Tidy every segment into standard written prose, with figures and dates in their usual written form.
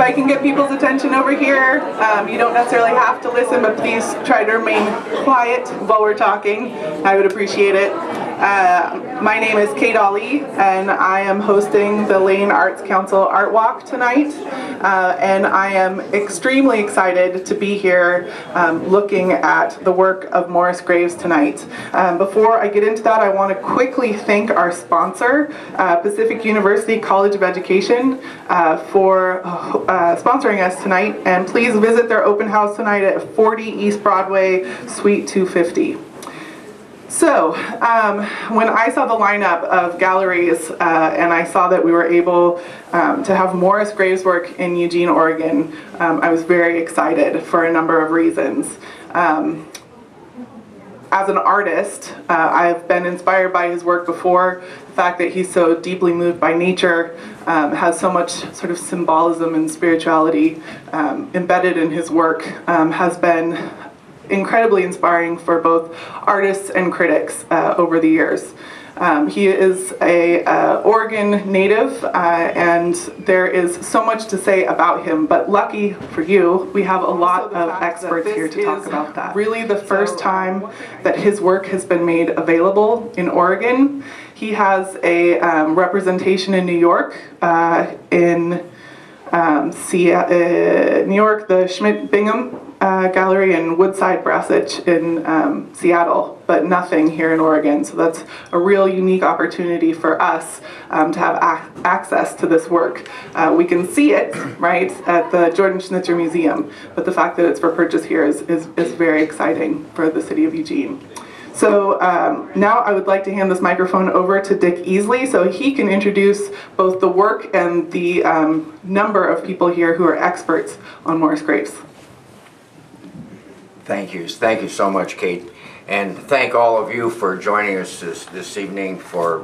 I can get people's attention over here, you don't necessarily have to listen, but please try to remain quiet while we're talking. I would appreciate it. My name is Kate Ali, and I am hosting the Lane Arts Council ArtWalk tonight, and I am extremely excited to be here looking at the work of Morris Graves tonight. Before I get into that, I want to quickly thank our sponsor, Pacific University College of Education, for sponsoring us tonight, and please visit their open house tonight at 40 East Broadway, Suite 250. So, when I saw the lineup of galleries and I saw that we were able to have Morris Graves' work in Eugene, Oregon, I was very excited for a number of reasons. As an artist, I've been inspired by his work before. The fact that he's so deeply moved by nature, has so much sort of symbolism and spirituality embedded in his work, has been incredibly inspiring for both artists and critics over the years. He is a Oregon native, and there is so much to say about him, but lucky for you, we have a lot of experts here to talk about that. Really the first time that his work has been made available in Oregon. He has a representation in New York, New York, the Schmidt-Bingham Gallery, and Woodside Brassage in Seattle, but nothing here in Oregon. So that's a real unique opportunity for us to have access to this work. We can see it, right, at the Jordan Schnitzer Museum, but the fact that it's for purchase here is very exciting for the city of Eugene. So now I would like to hand this microphone over to Dick Easley so he can introduce both the work and the number of people here who are experts on Morris Graves. Thank you so much, Kate, and thank all of you for joining us this evening for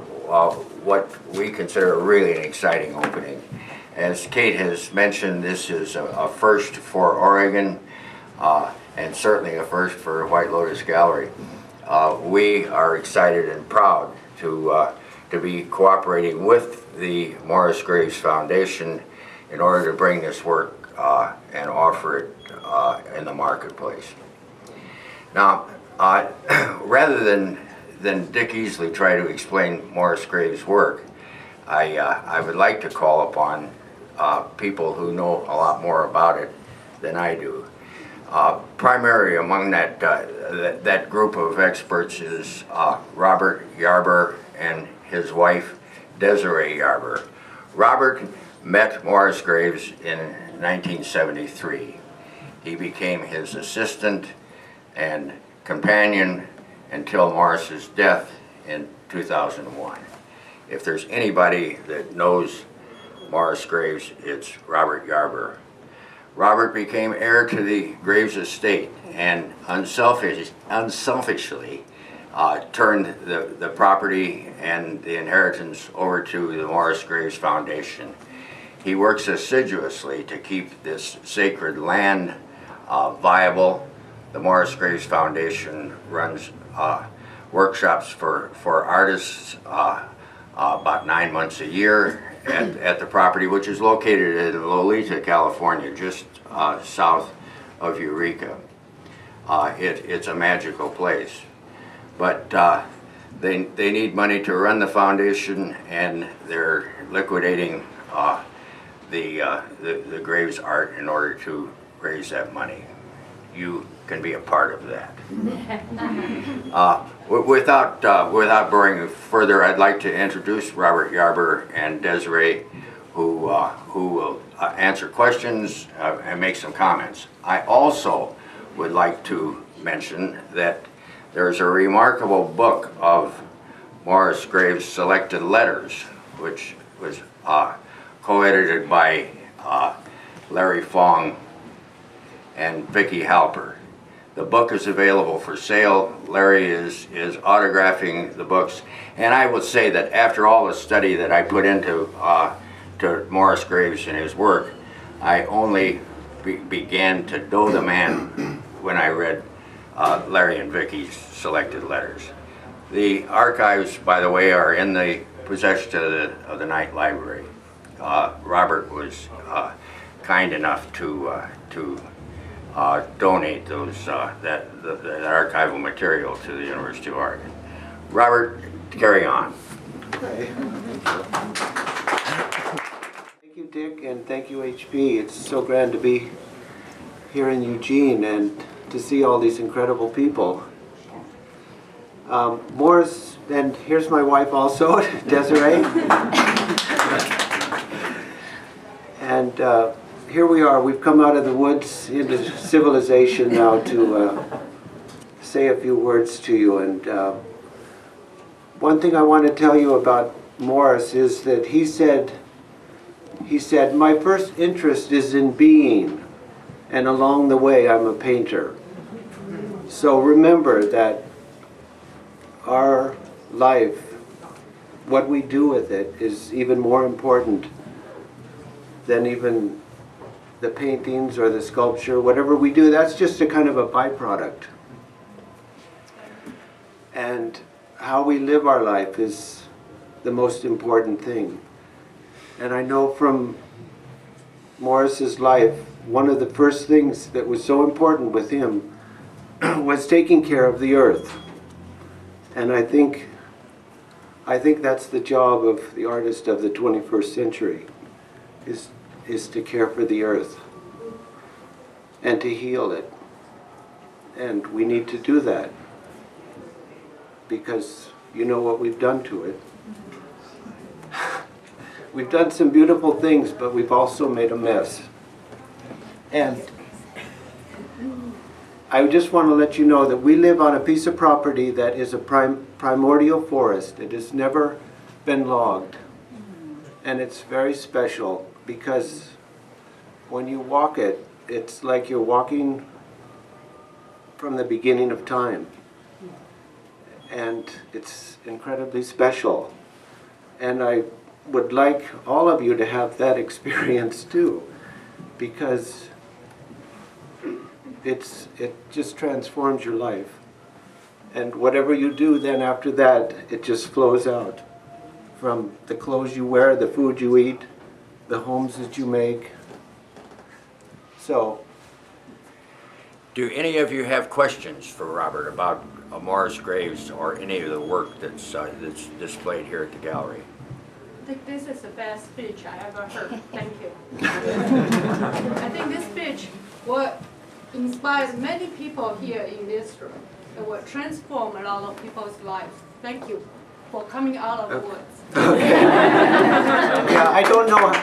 what we consider really an exciting opening. As Kate has mentioned, this is a first for Oregon, and certainly a first for White Lotus Gallery. We are excited and proud to be cooperating with the Morris Graves Foundation in order to bring this work and offer it in the marketplace. Now, rather than Dick Easley try to explain Morris Graves' work, I would like to call upon people who know a lot more about it than I do. Primary among that group of experts is Robert Yarber and his wife Desiree Yarber. Robert met Morris Graves in 1973. He became his assistant and companion until Morris's death in 2001. If there's anybody that knows Morris Graves, it's Robert Yarber. Robert became heir to the Graves estate and unselfishly turned the property and the inheritance over to the Morris Graves Foundation. He works assiduously to keep this sacred land viable. The Morris Graves Foundation runs workshops for artists about 9 months a year at the property, which is located in Lolita, California, just south of Eureka. It's a magical place. But they need money to run the foundation, and they're liquidating the Graves art in order to raise that money. You can be a part of that. Without boring further, I'd like to introduce Robert Yarber and Desiree, who will answer questions and make some comments. I also would like to mention that there's a remarkable book of Morris Graves' selected letters, which was co-edited by Larry Fong and Vicki Halper. The book is available for sale. Larry is autographing the books, and I would say that after all the study that I put into to Morris Graves and his work, I only began to know the man when I read Larry and Vicki's selected letters. The archives, by the way, are in the possession of the Knight Library. Robert was kind enough to donate those that archival material to the University of Oregon. Robert, carry on. Okay. Thank you, Dick, and thank you, HB. It's so grand to be here in Eugene and to see all these incredible people. Morris, and here's my wife also, Desiree. And here we are. We've come out of the woods into civilization now to say a few words to you. And one thing I want to tell you about Morris is that he said, my first interest is in being, and along the way I'm a painter. So remember that our life, what we do with it, is even more important than even the paintings or the sculpture. Whatever we do, that's just a kind of a byproduct. And how we live our life is the most important thing. And I know from Morris's life, one of the first things that was so important with him was taking care of the earth. And I think that's the job of the artist of the 21st century, is to care for the earth and to heal it. And we need to do that because you know what we've done to it. We've done some beautiful things, but we've also made a mess. And I just want to let you know that we live on a piece of property that is a primordial forest. It has never been logged. And it's very special because when you walk it, it's like you're walking from the beginning of time. And it's incredibly special. And I would like all of you to have that experience too, because it just transforms your life. And whatever you do then after that, it just flows out. From the clothes you wear, the food you eat, the homes that you make. So, Do any of you have questions for Robert about Morris Graves or any of the work that's displayed here at the gallery? I think this is the best speech I ever heard. Thank you. I think this speech will inspire many people here in this room. It will transform a lot of people's lives. Thank you for coming out of the woods. yeah, I don't know.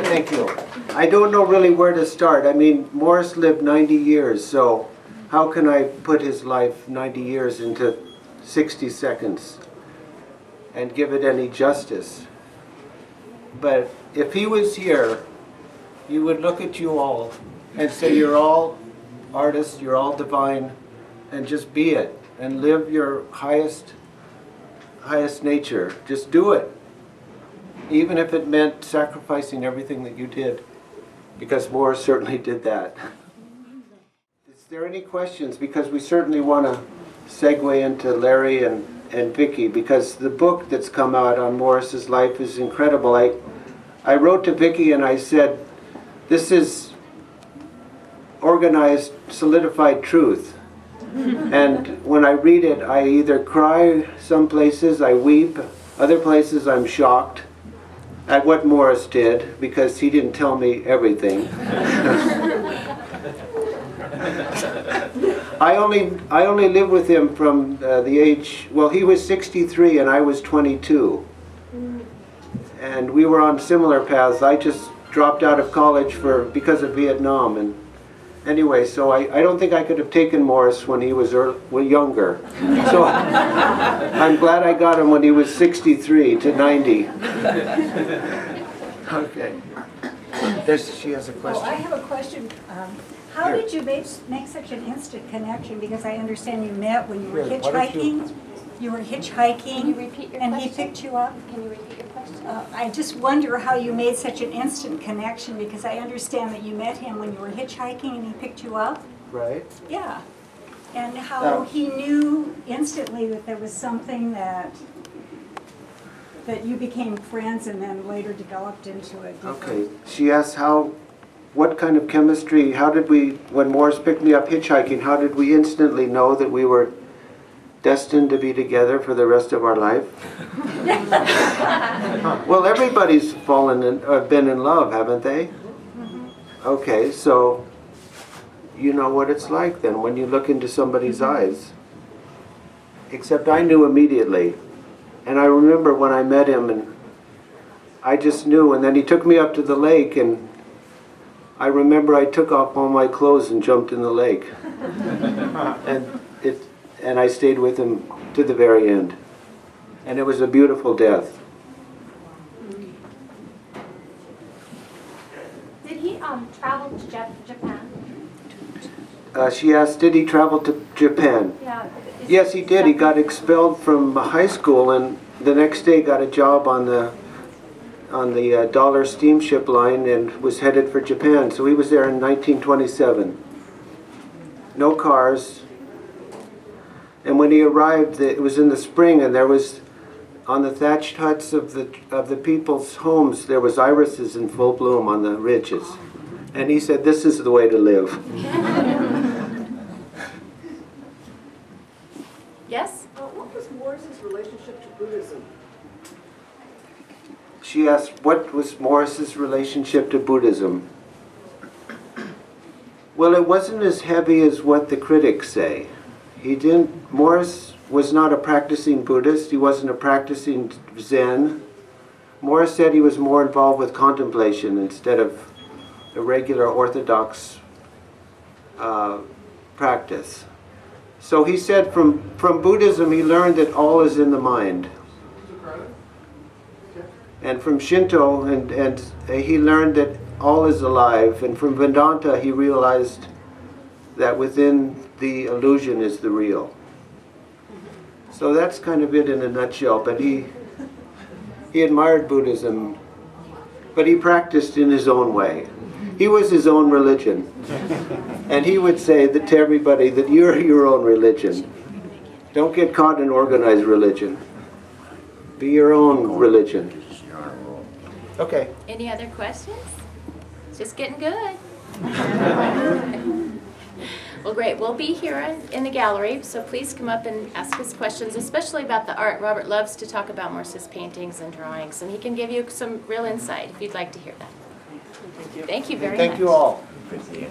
Thank you. I don't know really where to start. I mean, Morris lived 90 years, so how can I put his life 90 years into 60 seconds and give it any justice? But if he was here, he would look at you all and say, you're all artists, you're all divine, and just be it and live your highest nature. Just do it. Even if it meant sacrificing everything that you did, because Morris certainly did that. Is there any questions? Because we certainly want to segue into Larry and Vicky, because the book that's come out on Morris's life is incredible. I wrote to Vicky and I said, this is organized, solidified truth. And when I read it, I either cry some places, I weep, other places I'm shocked at what Morris did, because he didn't tell me everything. I only lived with him from the age, well, he was 63 and I was 22. And we were on similar paths. I just dropped out of college because of Vietnam. And anyway, so I don't think I could have taken Morris when he was younger. So I'm glad I got him when he was 63 to 90. Okay. She has a question. Oh, I have a question. How Here. did you make such an instant connection? Because I understand you met when you were Here, why don't you- hitchhiking. You were hitchhiking. Can you repeat your and question? he picked you up. Can you repeat your question? I just wonder how you made such an instant connection, because I understand that you met him when you were hitchhiking and he picked you up. Right? Yeah. And how Oh. he knew instantly that there was something that you became friends and then later developed into a different... Okay. She asked how what kind of chemistry, how did we, when Morris picked me up hitchhiking, how did we instantly know that we were destined to be together for the rest of our life? Well, everybody's been in love, haven't they? Okay, so you know what it's like then when you look into somebody's eyes. Except I knew immediately. And I remember when I met him, and I just knew, and then he took me up to the lake, and I remember I took off all my clothes and jumped in the lake. And I stayed with him to the very end. And it was a beautiful death. Did he travel to Japan? She asked, did he travel to Japan? Yeah. Yes, he did. He got expelled from high school, and the next day got a job on the Dollar steamship line and was headed for Japan. So he was there in 1927. No cars. And when he arrived, it was in the spring, and there was, on the thatched huts of the people's homes, there was irises in full bloom on the ridges. And he said, this is the way to live. Yes? What was Morris's relationship to Buddhism? She asked, what was Morris's relationship to Buddhism? Well, it wasn't as heavy as what the critics say. Morris was not a practicing Buddhist. He wasn't a practicing Zen. Morris said he was more involved with contemplation instead of a regular orthodox practice. So he said from Buddhism he learned that all is in the mind. And from Shinto and he learned that all is alive. And from Vedanta he realized that within the illusion is the real. So that's kind of it in a nutshell. But he admired Buddhism, but he practiced in his own way. He was his own religion. And he would say that to everybody that you're your own religion. Don't get caught in organized religion. Be your own religion. Okay. Any other questions? It's just getting good. Well, great. We'll be here in the gallery, so please come up and ask us questions, especially about the art. Robert loves to talk about Morris's paintings and drawings, and he can give you some real insight if you'd like to hear that. Thank you very much. Thank you all. Good to see you.